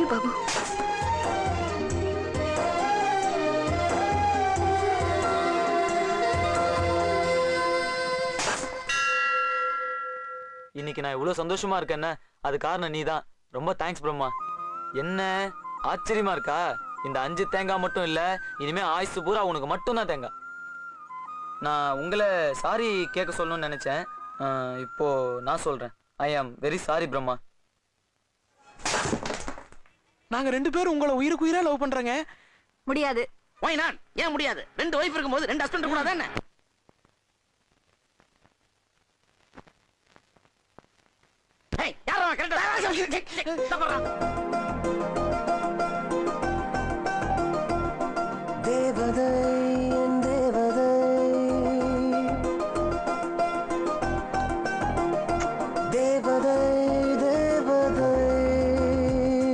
Thank you Babu. இன்னைக்கு நான் இவ்வளவு சந்தோஷமா இருக்கேன்னா அது காரணம் நீதான். ரொம்ப தேங்க்ஸ் பிரம்மா. என்ன ஆச்சரியமா இருக்கா? இந்த 5 தேங்காய் மட்டும் இல்ல, இனிமே ஆயுசு பூரா உனக்கு மட்டும்தான் தேங்காய். நான் உங்களை சாரி கேட்க சொல்லணும்னு நினைச்சேன். இப்போ நான் சொல்றேன். ஐ ஆம் வெரி சாரி பிரம்மா. நாங்க 2 பேரும் உங்களை உயிருக்கு உயிரா லவ் பண்றோங்க. முடியாது. Why not? ஏன் முடியாது? 2 வைஃப் இருக்கும்போது 2 ஹஸ்பண்ட் கூடாது என்ன? ஏய், யாரோ கரெக்ட்டா